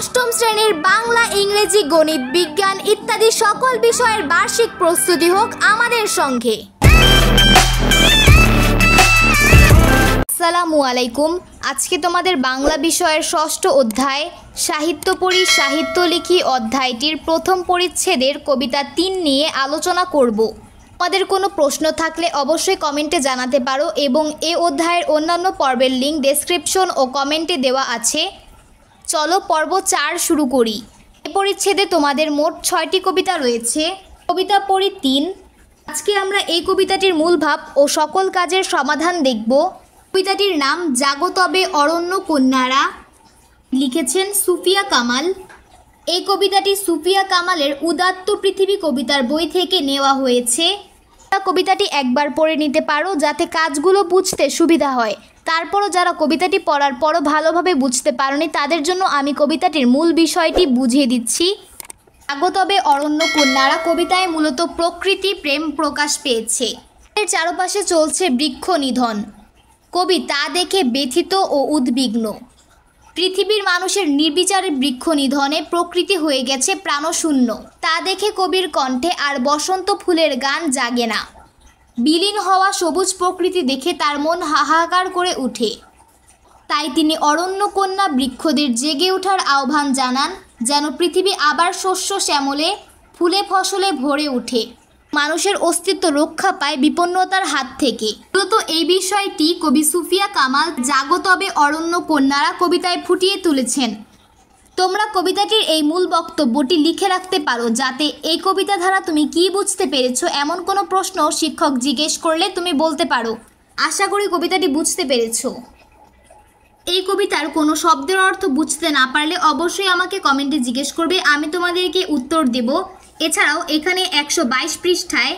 অষ্টম শ্রেণীর বাংলা, ইংরেজি, গণিত, বিজ্ঞান ইত্যাদি সকল বিষয়ের বার্ষিক প্রস্তুতি হোক আমাদের সঙ্গে। আসসালামু আলাইকুম। আজকে তোমাদের বাংলা বিষয়ের ষষ্ঠ অধ্যায় সাহিত্য পড়ি সাহিত্য লিখি অধ্যায়টির প্রথম পরিচ্ছেদের কবিতা ৩ নিয়ে আলোচনা করব। তোমাদের কোনো প্রশ্ন থাকলে অবশ্যই কমেন্টে জানাতে পারো এবং এই অধ্যায়ের অন্যান্য পর্বের লিঙ্ক ডেসক্রিপশন ও কমেন্টে দেওয়া আছে। চলো পর্ব ৪ শুরু করি। এই পরিচ্ছেদে তোমাদের মোট ৬টি কবিতা রয়েছে। কবিতা পড়ি ৩। আজকে আমরা এই কবিতাটির মূল ভাব ও সকল কাজের সমাধান দেখব। কবিতাটির নাম জাগো তবে অরণ্য কন্যারা, লিখেছেন সুফিয়া কামাল। এই কবিতাটি সুফিয়া কামালের উদাত্ত পৃথিবী কবিতার বই থেকে নেওয়া হয়েছে। কবিতাটি একবার পড়ে নিতে পারো যাতে কাজগুলো বুঝতে সুবিধা হয়। তারপরও যারা কবিতাটি পড়ার পরও ভালোভাবে বুঝতে পারোনি তাদের জন্য আমি কবিতাটির মূল বিষয়টি বুঝিয়ে দিচ্ছি। জাগো তবে অরণ্য কন্যারা কবিতায় মূলত প্রকৃতি প্রেম প্রকাশ পেয়েছে। এর চারপাশে চলছে বৃক্ষ নিধন। কবি তা দেখে ব্যথিত ও উদ্বিগ্ন। পৃথিবীর মানুষের নির্বিচারে বৃক্ষ নিধনে প্রকৃতি হয়ে গেছে প্রাণশূন্য। তা দেখে কবির কণ্ঠে আর বসন্ত ফুলের গান জাগে না। বিলীন হওয়া সবুজ প্রকৃতি দেখে তার মন হাহাকার করে ওঠে। তাই তিনি অরণ্যকন্যা বৃক্ষদের জেগে ওঠার আহ্বান জানান, যেন পৃথিবী আবার শস্য শ্যামলে ফুলে ফসলে ভরে ওঠে, মানুষের অস্তিত্ব রক্ষা পায় বিপন্নতার হাত থেকে। মূলত এই বিষয়টি কবি সুফিয়া কামাল জাগো তবে অরণ্য কন্যারা কবিতায় ফুটিয়ে তুলেছেন। তোমরা কবিতাটির এই মূল বক্তব্যটি লিখে রাখতে পারো যাতে এই কবিতা দ্বারা তুমি কি বুঝতে পেরেছো এমন কোনো প্রশ্ন শিক্ষক জিজ্ঞেস করলে তুমি বলতে পারো। আশা করি কবিতাটি বুঝতে পেরেছো। এই কবিতার কোনো শব্দের অর্থ বুঝতে না পারলে অবশ্যই আমাকে কমেন্টে জিজ্ঞেস করবে, আমি তোমাদেরকে উত্তর দেব। এছাড়াও এখানে ১২২ পৃষ্ঠায়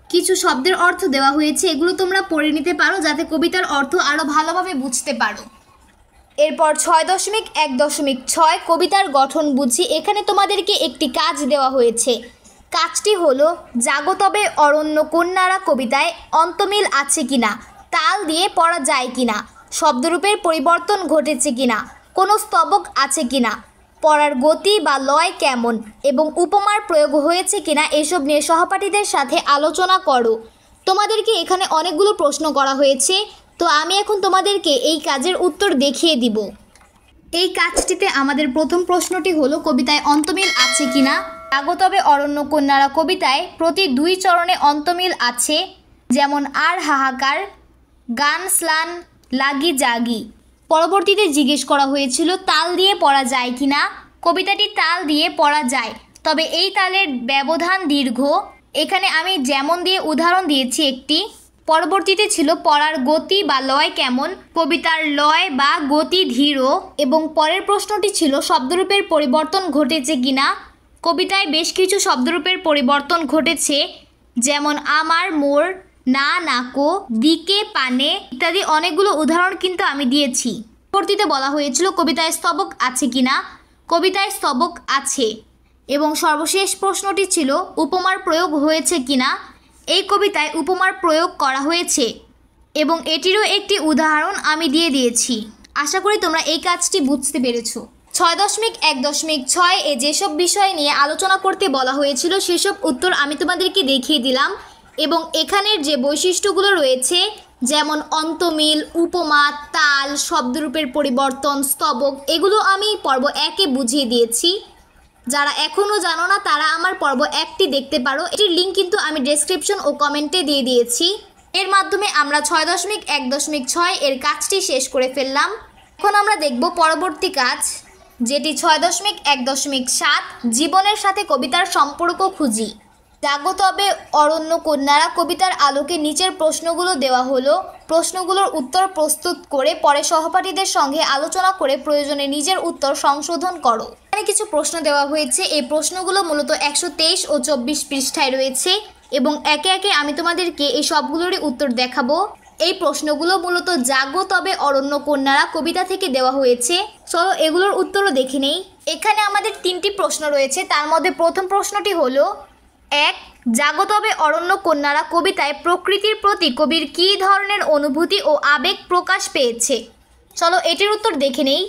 কিছু শব্দের অর্থ দেওয়া হয়েছে, এগুলো তোমরা পড়ে নিতে পারো যাতে কবিতার অর্থ আরও ভালোভাবে বুঝতে পারো। এরপর ৬.১.৬ কবিতার গঠন বুঝি। এখানে তোমাদেরকে একটি কাজ দেওয়া হয়েছে। কাজটি হলো জাগো তবে অরণ্য কন্যারা কবিতায় অন্তমিল আছে কিনা, তাল দিয়ে পড়া যায় কিনা, শব্দরূপের পরিবর্তন ঘটেছে কিনা, কোনো স্তবক আছে কিনা, পড়ার গতি বা লয় কেমন এবং উপমার প্রয়োগ হয়েছে কিনা এসব নিয়ে সহপাঠীদের সাথে আলোচনা করো। তোমাদেরকে এখানে অনেকগুলো প্রশ্ন করা হয়েছে, তো আমি এখন তোমাদেরকে এই কাজের উত্তর দেখিয়ে দিব। এই কাজটিতে আমাদের প্রথম প্রশ্নটি হলো কবিতায় অন্তমিল আছে কিনা। জাগো তবে অরণ্য কন্যারা কবিতায় প্রতি ২ চরণে অন্তমিল আছে, যেমন আর হাহাকার, গান স্লান, লাগি জাগি। পরবর্তীতে জিজ্ঞেস করা হয়েছিল তাল দিয়ে পড়া যায় কিনা। কবিতাটি তাল দিয়ে পড়া যায়, তবে এই তালের ব্যবধান দীর্ঘ। এখানে আমি যেমন দিয়ে উদাহরণ দিয়েছি একটি। পরবর্তীতে ছিল পড়ার গতি বা লয় কেমন, কবিতার লয় বা গতি ধীর। এবং পরের প্রশ্নটি ছিল শব্দরূপের পরিবর্তন ঘটেছে কিনা। কবিতায় বেশ কিছু শব্দরূপের পরিবর্তন ঘটেছে, যেমন আমার, মোর, না, নাকো, দিকে, পানে ইত্যাদি অনেকগুলো উদাহরণ কিন্তু আমি দিয়েছি। পরবর্তীতে বলা হয়েছিল কবিতায় স্তবক আছে কিনা। কবিতায় স্তবক আছে। এবং সর্বশেষ প্রশ্নটি ছিল উপমার প্রয়োগ হয়েছে কিনা। এই কবিতায় উপমার প্রয়োগ করা হয়েছে এবং এটিরও একটি উদাহরণ আমি দিয়ে দিয়েছি। আশা করি তোমরা এই কাজটি বুঝতে পেরেছো। ৬.১.৬ এ যেসব বিষয় নিয়ে আলোচনা করতে বলা হয়েছিল সেসব উত্তর আমি তোমাদেরকে দেখিয়ে দিলাম এবং এখানের যে বৈশিষ্ট্যগুলো রয়েছে, যেমন অন্তমিল, উপমা, তাল, শব্দরূপের পরিবর্তন, স্তবক, এগুলো আমি পর্ব ১-এ বুঝিয়ে দিয়েছি। যারা এখনও জানো না তারা আমার পর্ব ১টি দেখতে পারো। এটির লিঙ্ক কিন্তু আমি ডেসক্রিপশন ও কমেন্টে দিয়ে দিয়েছি। এর মাধ্যমে আমরা ৬.১.৬ এর কাজটি শেষ করে ফেললাম। এখন আমরা দেখব পরবর্তী কাজ, যেটি ৬.১.৭ জীবনের সাথে কবিতার সম্পর্ক খুঁজি। জাগো তবে অরণ্য কন্যারা কবিতার আলোকে নিচের প্রশ্নগুলো দেওয়া হলো। প্রশ্নগুলোর উত্তর প্রস্তুত করে পরে সহপাঠীদের সঙ্গে আলোচনা করে প্রয়োজনে নিজের উত্তর সংশোধন করো। এখানে কিছু প্রশ্ন দেওয়া হয়েছে। এই প্রশ্নগুলো মূলত ১২৩ ও ২৪ পৃষ্ঠায় রয়েছে এবং একে একে আমি তোমাদেরকে এই সবগুলোরই উত্তর দেখাবো। এই প্রশ্নগুলো মূলত জাগো তবে অরণ্য কন্যারা কবিতা থেকে দেওয়া হয়েছে। চলো এগুলোর উত্তরও দেখে নেই। এখানে আমাদের 3টি প্রশ্ন রয়েছে। তার মধ্যে প্রথম প্রশ্নটি হলো ১. জাগো তবে অরণ্য কন্যারা কবিতায় প্রকৃতির প্রতি কবির কী ধরনের অনুভূতি ও আবেগ প্রকাশ পেয়েছে। চলো এটির উত্তর দেখে নেই।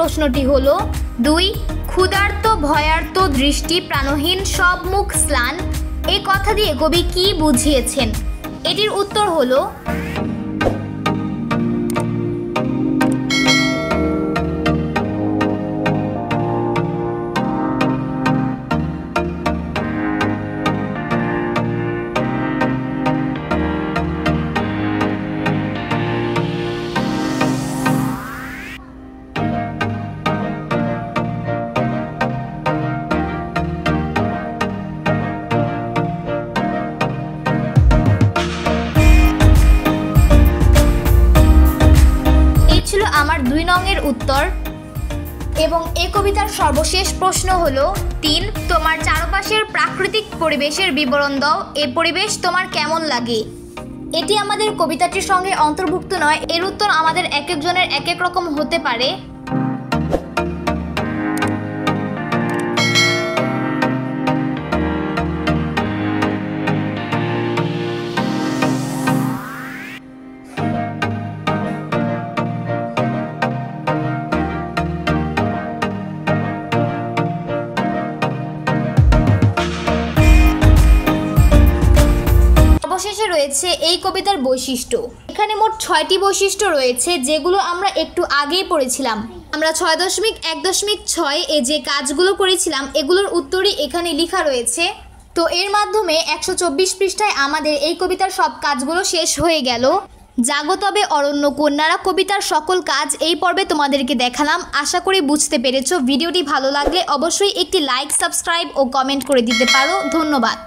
প্রশ্নটি হলো 2 ক্ষুধার্ত ভয়ার্ত দৃষ্টি প্রাণহীন সব মুখ স্লান এই কথা দিয়ে কবি কি বুঝিয়েছেন? এটির উত্তর হলো আমার 2 নংয়ের উত্তর। এবং এই কবিতার সর্বশেষ প্রশ্ন হলো 3 তোমার চারপাশের প্রাকৃতিক পরিবেশের বিবরণ দাও, এই পরিবেশ তোমার কেমন লাগে? এটি আমাদের কবিতাটির সঙ্গে অন্তর্ভুক্ত নয়, এর উত্তর আমাদের এক একজনের এক এক রকম হতে পারে। অবশেষে রয়েছে এই কবিতার বৈশিষ্ট্য। এখানে মোট 6টি বৈশিষ্ট্য রয়েছে, যেগুলো আমরা একটু আগেই পড়েছিলাম। আমরা 6.1.6 এ যে কাজগুলো করেছিলাম এগুলোর উত্তরই এখানে লেখা রয়েছে। তো এর মাধ্যমে 124 পৃষ্ঠায় আমাদের এই কবিতার সব কাজগুলো শেষ হয়ে গেল। জাগো তবে অরণ্য কন্যারা কবিতার সকল কাজ এই পর্বে তোমাদেরকে দেখালাম। আশা করি বুঝতে পেরেছো। ভিডিওটি ভালো লাগলে অবশ্যই একটি লাইক, সাবস্ক্রাইব ও কমেন্ট করে দিতে পারো। ধন্যবাদ।